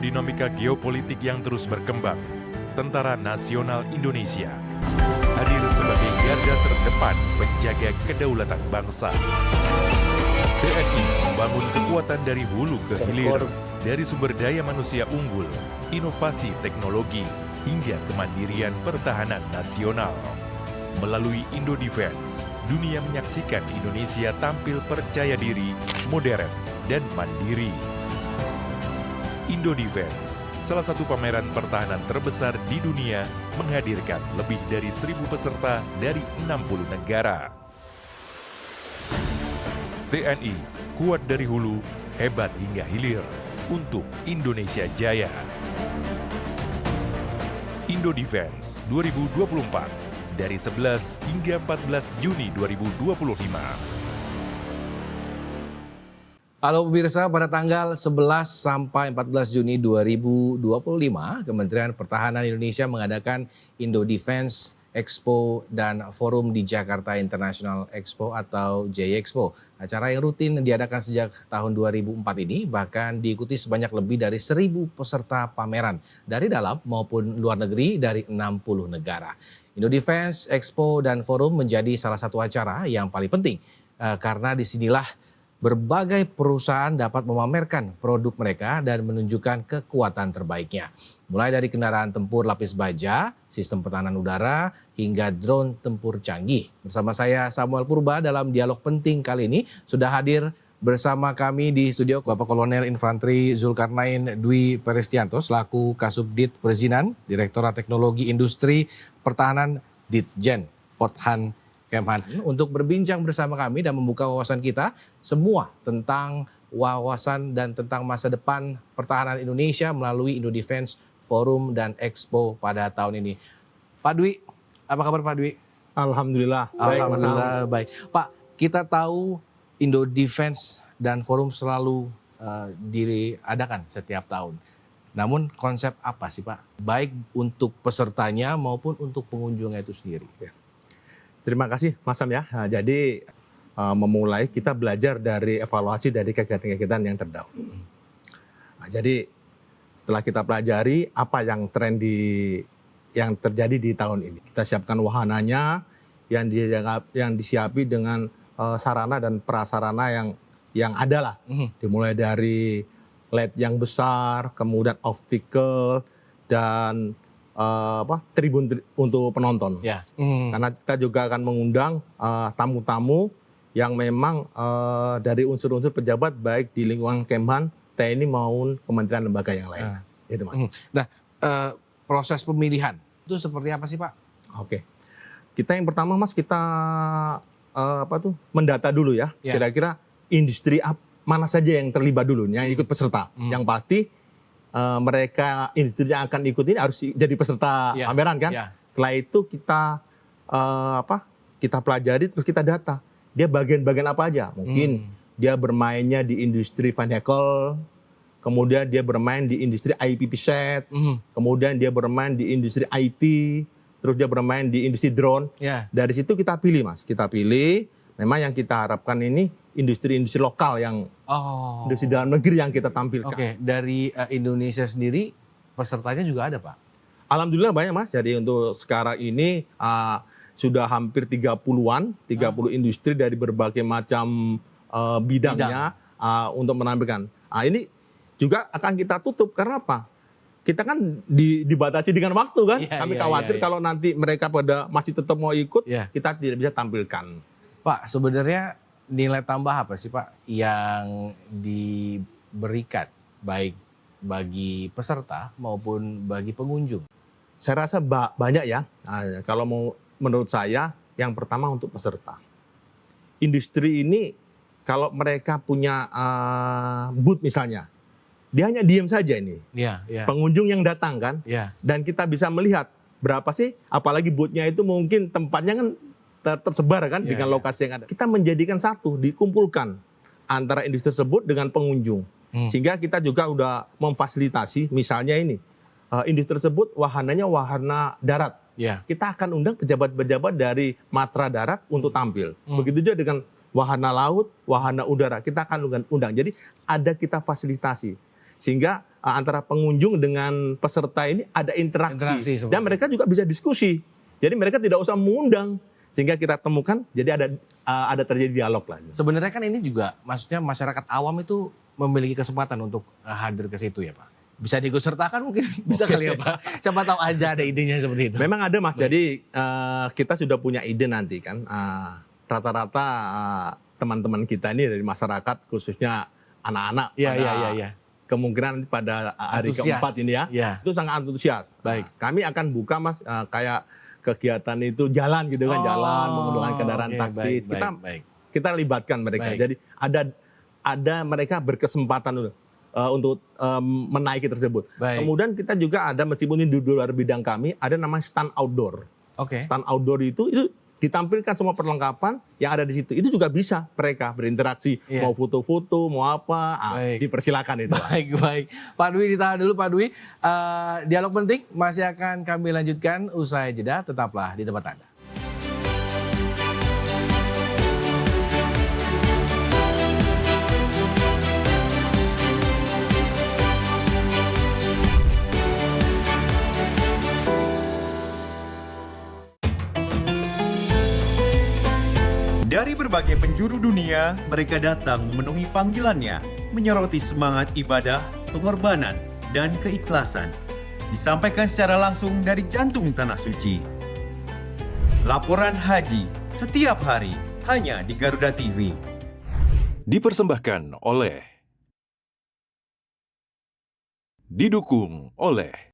dinamika geopolitik yang terus berkembang, Tentara Nasional Indonesia hadir sebagai garda terdepan penjaga kedaulatan bangsa. TNI membangun kekuatan dari hulu ke hilir, dari sumber daya manusia unggul, inovasi teknologi, hingga kemandirian pertahanan nasional. Melalui Indodefense, dunia menyaksikan Indonesia tampil percaya diri, modern, dan mandiri. Indodefense, salah satu pameran pertahanan terbesar di dunia, menghadirkan lebih dari 1.000 peserta dari 60 negara. TNI, kuat dari hulu, hebat hingga hilir, untuk Indonesia Jaya. Indodefense 2024, dari 11 hingga 14 Juni 2025. Halo pemirsa, pada tanggal 11 sampai 14 Juni 2025, Kementerian Pertahanan Indonesia mengadakan Indodefense Expo dan Forum di Jakarta International Expo atau JEXPO. Acara yang rutin diadakan sejak tahun 2004 ini bahkan diikuti sebanyak lebih dari 1.000 peserta pameran dari dalam maupun luar negeri dari 60 negara. Indodefense Expo dan Forum menjadi salah satu acara yang paling penting karena disinilah berbagai perusahaan dapat memamerkan produk mereka dan menunjukkan kekuatan terbaiknya. Mulai dari kendaraan tempur lapis baja, sistem pertahanan udara, hingga drone tempur canggih. Bersama saya Samuel Purba dalam dialog penting kali ini sudah hadir bersama kami di studio Bapak Kolonel Infanteri Zulkarnain Dwi Peristianto selaku Kasubdit Perizinan, Direktorat Teknologi Industri Pertahanan Ditjen Pothan Kemhan, untuk berbincang bersama kami dan membuka wawasan kita semua tentang wawasan dan tentang masa depan pertahanan Indonesia melalui Indodefense Forum dan Expo pada tahun ini. Pak Dwi, apa kabar Pak Dwi? Alhamdulillah. Alhamdulillah baik. Pak, kita tahu Indodefense dan Forum selalu diadakan setiap tahun. Namun konsep apa sih Pak? Baik untuk pesertanya maupun untuk pengunjungnya itu sendiri. Terima kasih Mas Sam ya. Nah, jadi memulai kita belajar dari evaluasi dari kegiatan-kegiatan yang terdahulu. Nah, jadi setelah kita pelajari apa yang yang terjadi di tahun ini. Kita siapkan wahananya yang disiapi dengan sarana dan prasarana yang ada lah. Dimulai dari LED yang besar, kemudian optical dan tribun untuk penonton. Ya. Karena kita juga akan mengundang tamu-tamu yang memang dari unsur-unsur pejabat baik di lingkungan Kemhan, TNI maupun kementerian lembaga yang lain. Itu Mas. Nah, proses pemilihan itu seperti apa sih Pak? Oke. Kita yang pertama Mas kita mendata dulu ya. Kira-kira industri mana saja yang terlibat dulu yang ikut peserta. Yang pasti mereka industri yang akan ikut ini harus jadi peserta pameran kan. Setelah itu kita pelajari terus kita data. Dia bagian-bagian apa aja? Mungkin dia bermainnya di industri vehicle, kemudian dia bermain di industri IPP set, kemudian dia bermain di industri IT, terus dia bermain di industri drone. Dari situ kita pilih Mas. Kita pilih memang yang kita harapkan ini industri-industri lokal yang industri dalam negeri yang kita tampilkan. Oke, dari Indonesia sendiri pesertanya juga ada Pak? Alhamdulillah banyak Mas. Jadi untuk sekarang ini sudah hampir 30-an, 30 industri dari berbagai macam bidangnya untuk menampilkan. Ini juga akan kita tutup karena apa? Kita kan dibatasi dengan waktu kan. Kami khawatir kalau nanti mereka pada masih tetap mau ikut, kita tidak bisa tampilkan. Pak, sebenarnya nilai tambah apa sih Pak yang diberikan baik bagi peserta maupun bagi pengunjung? Saya rasa banyak ya. Kalau menurut saya yang pertama untuk peserta. Industri ini kalau mereka punya booth misalnya, dia hanya diam saja ini. Pengunjung yang datang kan. Dan kita bisa melihat berapa sih, apalagi boothnya itu mungkin tempatnya kan tersebar kan dengan lokasi yang ada. Kita menjadikan satu, dikumpulkan antara industri tersebut dengan pengunjung. Sehingga kita juga udah memfasilitasi misalnya ini, industri tersebut wahananya wahana darat. Kita akan undang pejabat-pejabat dari Matra Darat untuk tampil. Begitu juga dengan wahana laut, wahana udara, kita akan undang. Jadi ada kita fasilitasi. sehingga antara pengunjung dengan peserta ini ada interaksi seperti dan mereka juga bisa diskusi. Jadi mereka tidak usah mengundang, sehingga kita temukan jadi ada terjadi dialog lah. Sebenarnya kan ini juga maksudnya masyarakat awam itu memiliki kesempatan untuk hadir ke situ ya Pak. Bisa diikut sertakan mungkin bisa kali ya Pak. Siapa tahu aja ada idenya seperti itu. Memang ada Mas. Jadi kita sudah punya ide nanti kan. Rata-rata teman-teman kita ini dari masyarakat khususnya anak-anak Iya. kemungkinan pada hari Antusias. keempat ini itu sangat antusias. Baik. Kami akan buka Mas kayak kegiatan itu jalan gitu kan, jalan menggunakan kendaraan oke, taktis. baik. Kita libatkan mereka. Baik. Jadi ada mereka berkesempatan untuk menaiki tersebut. Baik. Kemudian kita juga ada, meskipun ini di luar bidang kami, ada namanya stand outdoor. Oke. Stand outdoor itu ditampilkan semua perlengkapan yang ada di situ. Itu juga bisa mereka berinteraksi, mau foto-foto, mau apa, dipersilakan itu. Baik. Pak Dwi ditahan dulu Pak Dwi. Dialog penting masih akan kami lanjutkan usai jeda. Tetaplah di tempat Anda. Dari berbagai penjuru dunia, mereka datang memenuhi panggilannya, menyoroti semangat ibadah, pengorbanan, dan keikhlasan. Disampaikan secara langsung dari jantung Tanah Suci. Laporan Haji setiap hari hanya di Garuda TV. Dipersembahkan oleh, didukung oleh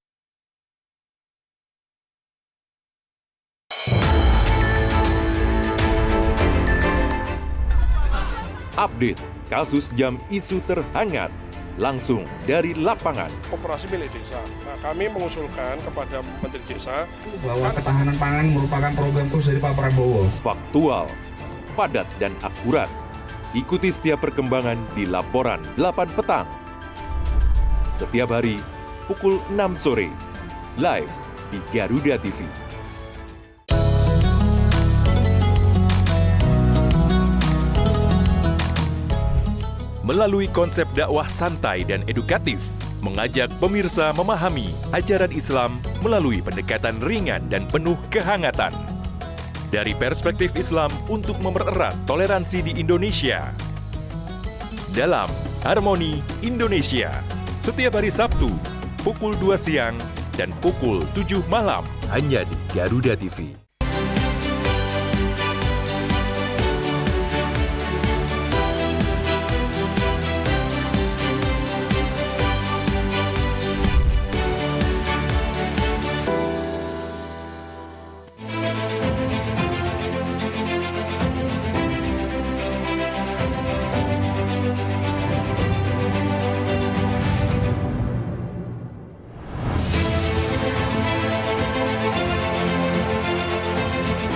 update kasus jam isu terhangat langsung dari lapangan. Koperasi milik desa. Nah, kami mengusulkan kepada Menteri Desa bahwa ketahanan pangan merupakan program khusus dari Pak Prabowo. Faktual, padat dan akurat. Ikuti setiap perkembangan di laporan 8 petang. Setiap hari pukul 6 sore. Live di Garuda TV. Melalui konsep dakwah santai dan edukatif, mengajak pemirsa memahami ajaran Islam melalui pendekatan ringan dan penuh kehangatan. Dari perspektif Islam untuk mempererat toleransi di Indonesia. Dalam Harmoni Indonesia, setiap hari Sabtu, pukul 2 siang dan pukul 7 malam, hanya di Garuda TV.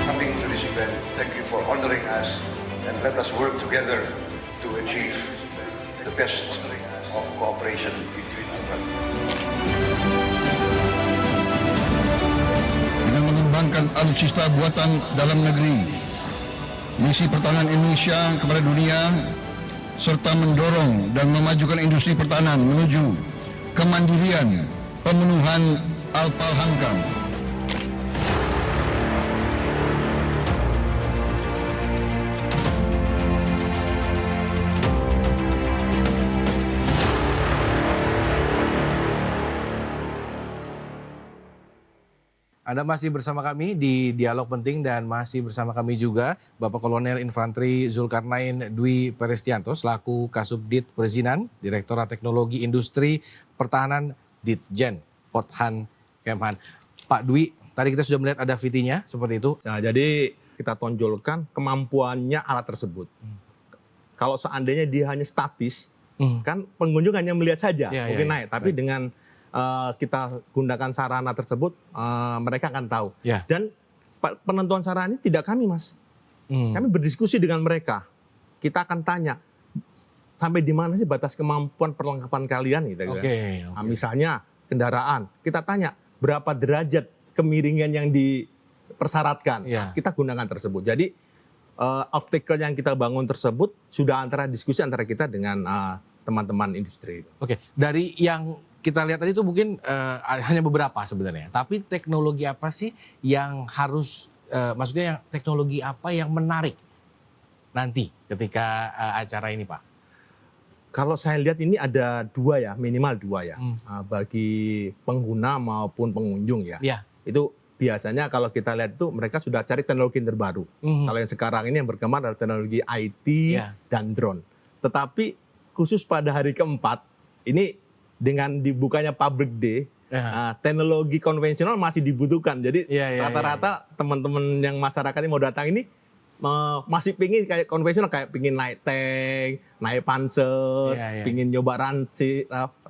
Coming to this event, thank you for honoring us and let us work together to achieve the best of cooperation between our countries. Dengan mengembangkan alutsista buatan dalam negeri, misi pertahanan Indonesia kepada dunia, serta mendorong dan memajukan industri pertahanan menuju kemandirian pemenuhan alpal hankam. Anda masih bersama kami di Dialog Penting dan masih bersama kami juga Bapak Kolonel Infanteri Zulkarnain Dwi Perestianto selaku Kasubdit Perizinan, Direktorat Teknologi Industri Pertahanan Ditjen Pothan Kemhan. Pak Dwi, tadi kita sudah melihat ada VT-nya seperti itu. Nah, jadi kita tonjolkan kemampuannya alat tersebut. Kalau seandainya dia hanya statis, kan pengunjung hanya melihat saja, mungkin naik. Tapi dengan kita gunakan sarana tersebut, mereka akan tahu. Dan penentuan sarana ini tidak kami, Mas. Kami berdiskusi dengan mereka. Kita akan tanya, sampai di mana sih batas kemampuan perlengkapan kalian? Gitu, Nah, misalnya kendaraan, kita tanya berapa derajat kemiringan yang dipersyaratkan. Kita gunakan tersebut. Jadi obstacle yang kita bangun tersebut sudah antara diskusi antara kita dengan teman-teman industri. Oke, dari yang kita lihat tadi itu mungkin hanya beberapa sebenarnya. Tapi teknologi apa sih yang harus, maksudnya yang teknologi apa yang menarik nanti ketika acara ini, Pak? Kalau saya lihat ini ada dua ya, minimal dua ya, bagi pengguna maupun pengunjung ya. Ya. Itu biasanya kalau kita lihat itu mereka sudah cari teknologi yang terbaru. Kalau yang sekarang ini yang berkembang adalah teknologi IT dan drone. Tetapi khusus pada hari keempat, ini dengan dibukanya Public Day, teknologi konvensional masih dibutuhkan. Jadi rata-rata teman-teman yang masyarakat ini mau datang ini masih pingin kayak konvensional, kayak pingin naik tank, naik panser, pingin nyoba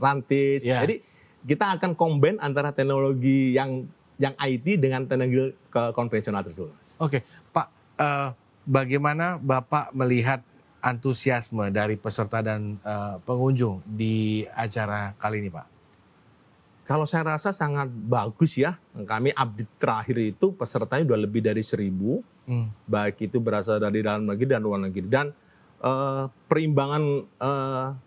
rantis. Jadi kita akan combine antara teknologi yang IT dengan teknologi konvensional tersebut. Oke, Pak, bagaimana Bapak melihat antusiasme dari peserta dan pengunjung di acara kali ini, Pak? Kalau saya rasa sangat bagus ya. Kami update terakhir itu pesertanya sudah lebih dari 1.000. Baik itu berasal dari dalam negeri dan luar negeri. Dan perimbangan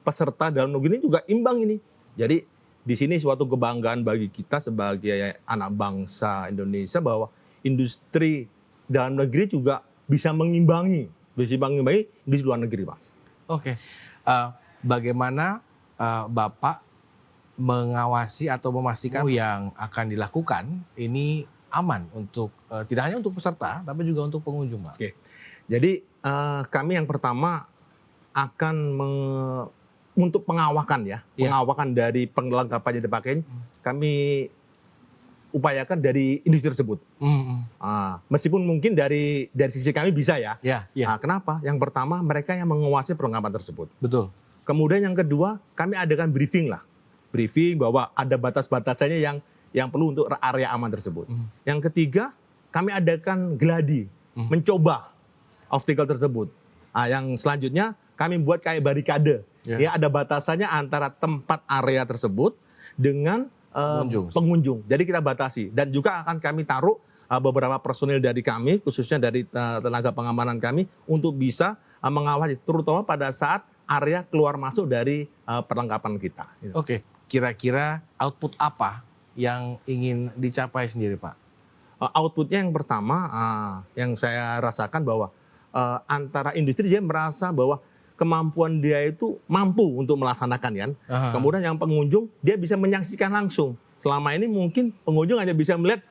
peserta dalam negeri ini juga imbang ini. Jadi di sini suatu kebanggaan bagi kita sebagai anak bangsa Indonesia bahwa industri dalam negeri juga bisa mengimbangi industri luar negeri, Mas. Oke, bagaimana Bapak mengawasi atau memastikan yang akan dilakukan ini aman untuk tidak hanya untuk peserta tapi juga untuk pengunjung, Pak? Oke. Jadi kami yang pertama akan untuk pengawakan ya, pengawakan dari perlengkapan yang dipakai ini kami upayakan dari industri tersebut. Meskipun mungkin dari sisi kami bisa ya. Kenapa? Yang pertama mereka yang menguasai perlengkapan tersebut. Betul. Kemudian yang kedua kami adakan briefing bahwa ada batas-batasannya yang perlu untuk area aman tersebut. Yang ketiga kami adakan gladi, mencoba obstacle tersebut. Yang selanjutnya kami buat kayak barikade. Ya, ada batasannya antara tempat area tersebut dengan pengunjung. Jadi kita batasi. Dan juga akan kami taruh beberapa personil dari kami, khususnya dari tenaga pengamanan kami, untuk bisa mengawasi, terutama pada saat area keluar masuk dari perlengkapan kita. Gitu. Oke, kira-kira output apa yang ingin dicapai sendiri, Pak? Outputnya yang pertama, yang saya rasakan bahwa antara industri dia merasa bahwa kemampuan dia itu mampu untuk melaksanakan kan. Kemudian yang pengunjung dia bisa menyaksikan langsung. Selama ini mungkin pengunjung hanya bisa melihat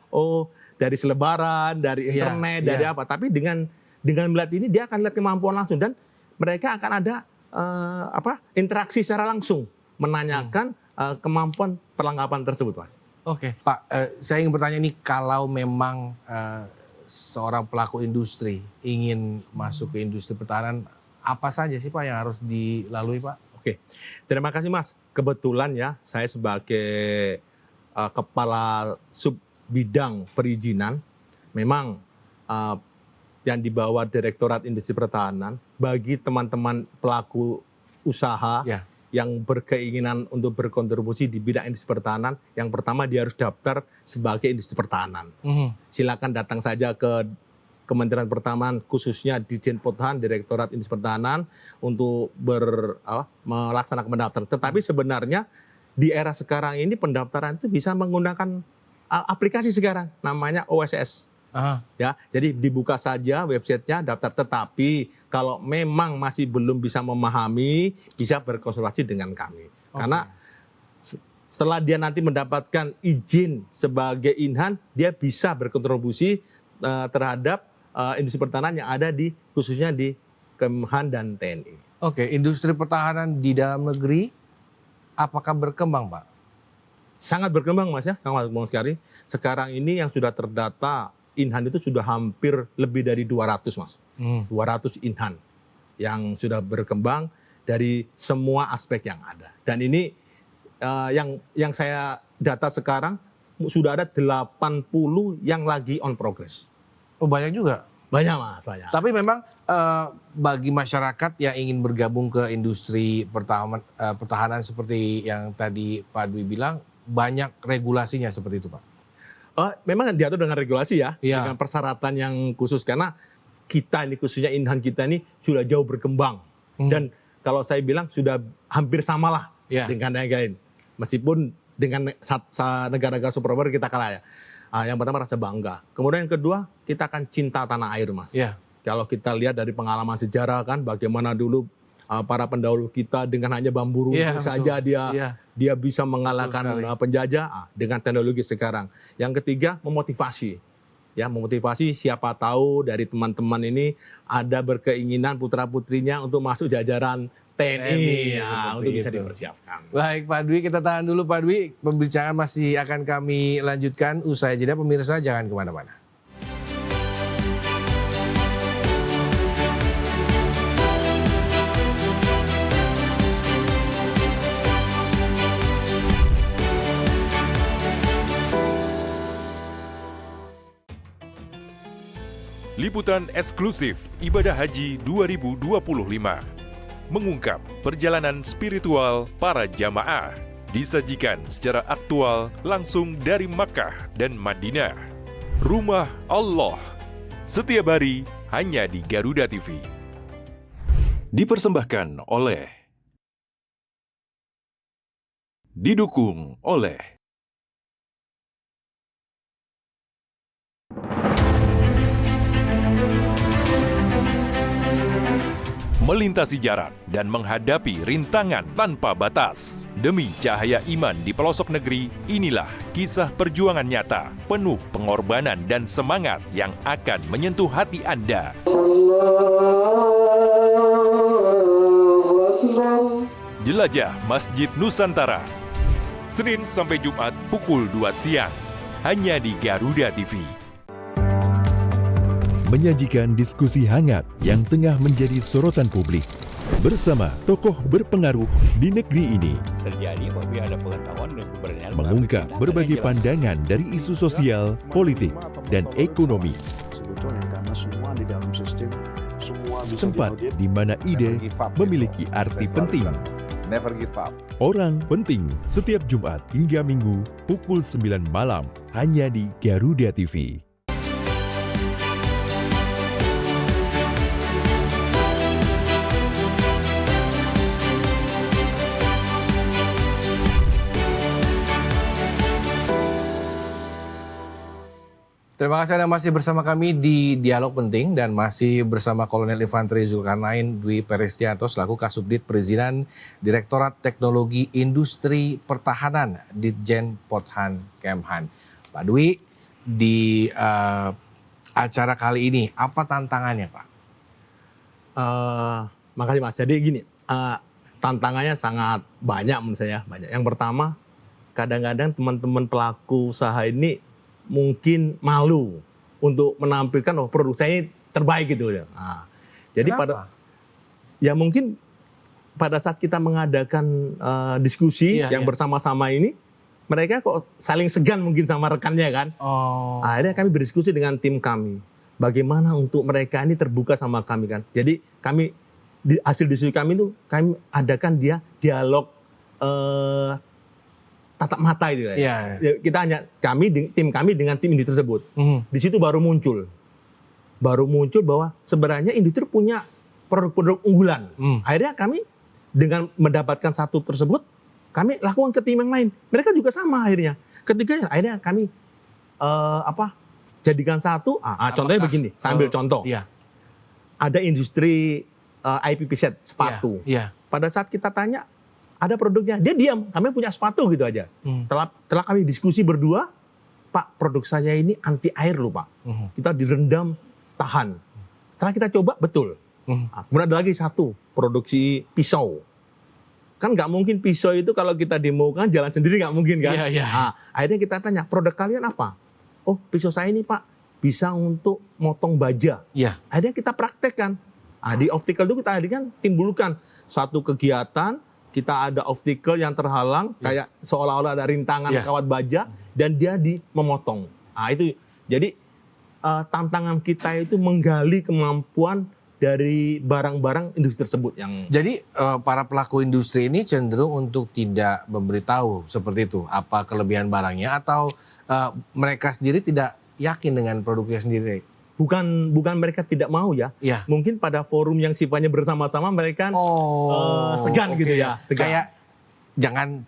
dari selebaran, dari internet, dari apa. Tapi dengan melihat ini dia akan lihat kemampuan langsung dan mereka akan ada interaksi secara langsung menanyakan kemampuan perlengkapan tersebut, Mas. Oke, Pak, saya ingin bertanya ini kalau memang seorang pelaku industri ingin masuk ke industri pertahanan, apa saja sih Pak yang harus dilalui, Pak? Oke, terima kasih Mas. Kebetulan ya saya sebagai kepala sub bidang perizinan, memang yang dibawa Direktorat Industri Pertahanan bagi teman-teman pelaku usaha yang berkeinginan untuk berkontribusi di bidang industri pertahanan, yang pertama dia harus daftar sebagai industri pertahanan. Silakan datang saja ke Kementerian Pertahanan, khususnya Ditjen Pertahanan, Direktorat Industri Pertahanan untuk melaksanakan pendaftaran. Tetapi sebenarnya di era sekarang ini pendaftaran itu bisa menggunakan aplikasi sekarang, namanya OSS. Ya, jadi dibuka saja websitenya, daftar. Tetapi kalau memang masih belum bisa memahami, bisa berkonsultasi dengan kami. Karena setelah dia nanti mendapatkan izin sebagai Inhan, dia bisa berkontribusi terhadap industri pertahanan yang ada khususnya di Kemhan dan TNI. Oke, industri pertahanan di dalam negeri apakah berkembang, Pak? Sangat berkembang, Mas ya, sangat berkembang sekali. Sekarang ini yang sudah terdata Inhan itu sudah hampir lebih dari 200, Mas. 200 Inhan yang sudah berkembang dari semua aspek yang ada. Dan ini yang saya data sekarang sudah ada 80 yang lagi on progress. Oh, banyak juga? Banyak, Mas, banyak. Tapi memang bagi masyarakat yang ingin bergabung ke industri pertahanan seperti yang tadi Pak Dwi bilang, banyak regulasinya seperti itu, Pak? Memang diatur dengan regulasi ya, dengan persyaratan yang khusus. Karena kita ini, khususnya Inhan kita ini sudah jauh berkembang. Dan kalau saya bilang sudah hampir samalah Ya. dengan yang lain. Meskipun dengan negara-negara superpower kita kalah ya. Yang pertama rasa bangga. Kemudian yang kedua, kita akan cinta tanah air, Mas. Ya. Kalau kita lihat dari pengalaman sejarah kan, bagaimana dulu para pendahulu kita dengan hanya bambu runcing Iya, saja betul. dia bisa mengalahkan Betul sekali. penjajah dengan teknologi sekarang. Yang ketiga, memotivasi. Ya, memotivasi siapa tahu dari teman-teman ini ada berkeinginan putra-putrinya untuk masuk jajaran TNI, seperti untuk bisa itu. dipersiapkan. Baik Pak Dwi, kita tahan dulu Pak Dwi. Pembicaraan masih akan kami lanjutkan usai jeda. Pemirsa jangan kemana-mana. Liputan eksklusif Ibadah Haji 2025 mengungkap perjalanan spiritual para jamaah, disajikan secara aktual langsung dari Makkah dan Madinah. Rumah Allah, setiap hari hanya di Garuda TV. Dipersembahkan oleh, didukung oleh melintasi jarak dan menghadapi rintangan tanpa batas. Demi cahaya iman di pelosok negeri, inilah kisah perjuangan nyata, penuh pengorbanan dan semangat yang akan menyentuh hati Anda. Jelajah Masjid Nusantara, Senin sampai Jumat pukul 2 siang, hanya di Garuda TV. Menyajikan diskusi hangat yang tengah menjadi sorotan publik bersama tokoh berpengaruh di negeri ini. Terjadi apabila ada pengetahuan dan keberanian Mengungkap berbagai pandangan dari isu sosial, politik, dan ekonomi. Sebetulnya karena semua di dalam sistem semua bisa Tempat diaudit. di mana ide memiliki arti penting. Never give up. Orang penting setiap Jumat hingga Minggu pukul 9 malam hanya di Garuda TV. Terima kasih Anda masih bersama kami di Dialog Penting dan masih bersama Kolonel Infanteri Zulkarnain Dwi Peristianto selaku Kasubdit Perizinan Direktorat Teknologi Industri Pertahanan Ditjen Podhan Kemhan. Pak Dwi, di acara kali ini apa tantangannya Pak? Makasih Mas. Jadi gini, tantangannya sangat banyak menurut saya. Banyak. Yang pertama, kadang-kadang teman-teman pelaku usaha ini mungkin malu untuk menampilkan produk saya ini terbaik gitu ya. Jadi Kenapa? mungkin pada saat kita mengadakan diskusi yang bersama-sama ini, mereka kok saling segan mungkin sama rekannya kan. Akhirnya kami berdiskusi dengan tim kami, bagaimana untuk mereka ini terbuka sama kami kan. Jadi kami hasil diskusi kami itu kami adakan dialog tatap mata itu ya. Kita hanya tim kami dengan tim industri tersebut. Di situ baru muncul bahwa sebenarnya industri punya produk-produk unggulan. Akhirnya kami dengan mendapatkan satu tersebut, kami lakukan ke tim yang lain. Mereka juga sama akhirnya. Ketiganya akhirnya kami jadikan satu. Contohnya begini, saya ambil contoh. Ada industri IPP set sepatu. Pada saat kita tanya, ada produknya, dia diam, kami punya sepatu gitu aja. Setelah kami diskusi berdua, Pak, produk saya ini anti air loh Pak. Kita direndam tahan. Setelah kita coba, betul. Kemudian ada lagi satu, produksi pisau. Kan nggak mungkin pisau itu kalau kita demokan jalan sendiri nggak mungkin kan. Akhirnya kita tanya, produk kalian apa? Oh, pisau saya ini Pak, bisa untuk motong baja. Akhirnya kita praktekkan. Di optical itu kita hadirkan, timbulkan suatu kegiatan, kita ada obstacle yang terhalang, kayak seolah-olah ada rintangan kawat baja, dan dia memotong. Itu jadi tantangan kita itu menggali kemampuan dari barang-barang industri tersebut yang. Jadi para pelaku industri ini cenderung untuk tidak memberitahu seperti itu apa kelebihan barangnya atau mereka sendiri tidak yakin dengan produknya sendiri. bukan mereka tidak mau ya. Iya. Mungkin pada forum yang sifatnya bersama-sama mereka segan oke. gitu ya. Segan. Kayak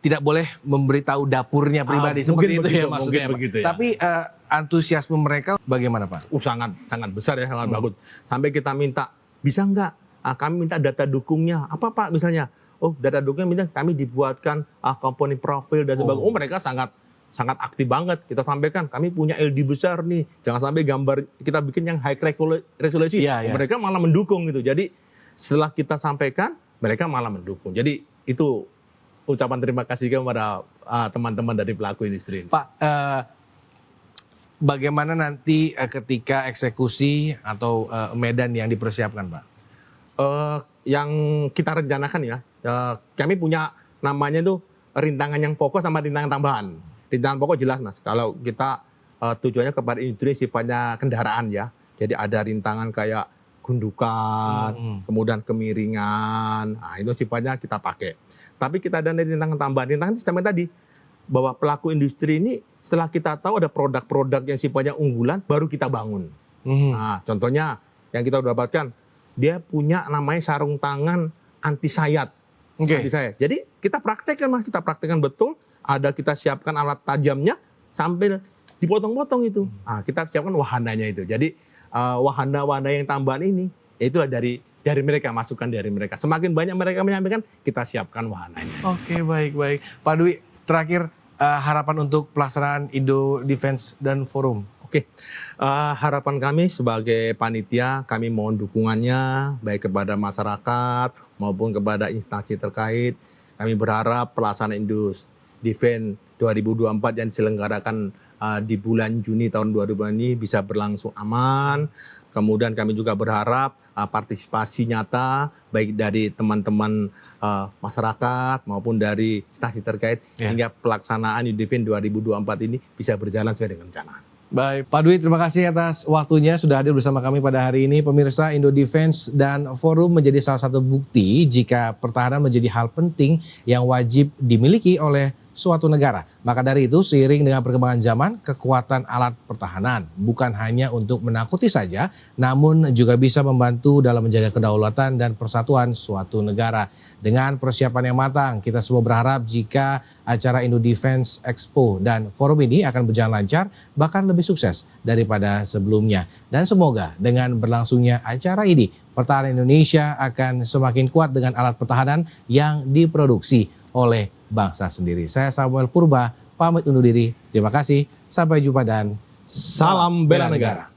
tidak boleh memberitahu dapurnya pribadi seperti itu ya maksudnya. Begitu ya. Tapi antusiasme mereka bagaimana Pak? Sangat besar ya, sangat bagus. Sampai kita minta, bisa nggak kami minta data dukungnya. Apa Pak misalnya? Oh, data dukungnya minta kami dibuatkan komponen profil dan sebagainya. Oh, mereka sangat aktif banget. Kita sampaikan, kami punya LD besar nih. Jangan sampai gambar kita bikin yang high resolusi. Mereka malah mendukung gitu. Jadi setelah kita sampaikan, mereka malah mendukung. Jadi itu ucapan terima kasih kepada teman-teman dari pelaku industri. Pak, bagaimana nanti ketika eksekusi atau medan yang dipersiapkan Pak? Yang kita rencanakan ya, kami punya namanya itu rintangan yang pokok sama rintangan tambahan. Rintangan pokok jelas Mas, kalau kita tujuannya kepada industri sifatnya kendaraan ya. Jadi ada rintangan kayak gundukan, kemudian kemiringan, itu sifatnya kita pakai. Tapi kita ada rintangan tambahan, rintangan sistem tadi, bahwa pelaku industri ini setelah kita tahu ada produk-produk yang sifatnya unggulan, baru kita bangun. Nah, contohnya yang kita udah dapatkan, dia punya namanya sarung tangan anti sayat. Anti sayat. Jadi kita praktekkan Mas, kita praktekkan betul, ada kita siapkan alat tajamnya sampai dipotong-potong itu. Kita siapkan wahananya itu. Jadi wahana-wahana yang tambahan ini, itulah dari mereka, masukan dari mereka. Semakin banyak mereka menyampaikan, kita siapkan wahananya. Oke, baik. Pak Dwi, terakhir harapan untuk pelaksanaan Indo Defense dan Forum. Oke, harapan kami sebagai panitia, kami mohon dukungannya baik kepada masyarakat maupun kepada instansi terkait. Kami berharap pelaksanaan Indo Defense 2024 yang diselenggarakan di bulan Juni tahun 2020 ini bisa berlangsung aman. Kemudian kami juga berharap partisipasi nyata baik dari teman-teman masyarakat maupun dari instansi terkait sehingga pelaksanaan Indo Defense 2024 ini bisa berjalan sesuai dengan rencana. Baik, Pak Dwi, terima kasih atas waktunya sudah hadir bersama kami pada hari ini. Pemirsa, Indo Defense dan Forum menjadi salah satu bukti jika pertahanan menjadi hal penting yang wajib dimiliki oleh suatu negara. Maka dari itu, seiring dengan perkembangan zaman, kekuatan alat pertahanan bukan hanya untuk menakuti saja, namun juga bisa membantu dalam menjaga kedaulatan dan persatuan suatu negara. Dengan persiapan yang matang, kita semua berharap jika acara Indo Defense Expo dan Forum ini akan berjalan lancar, bahkan lebih sukses daripada sebelumnya. Dan semoga dengan berlangsungnya acara ini, pertahanan Indonesia akan semakin kuat dengan alat pertahanan yang diproduksi oleh bangsa sendiri. Saya Samuel Purba, pamit undur diri. Terima kasih, sampai jumpa dan salam bela negara.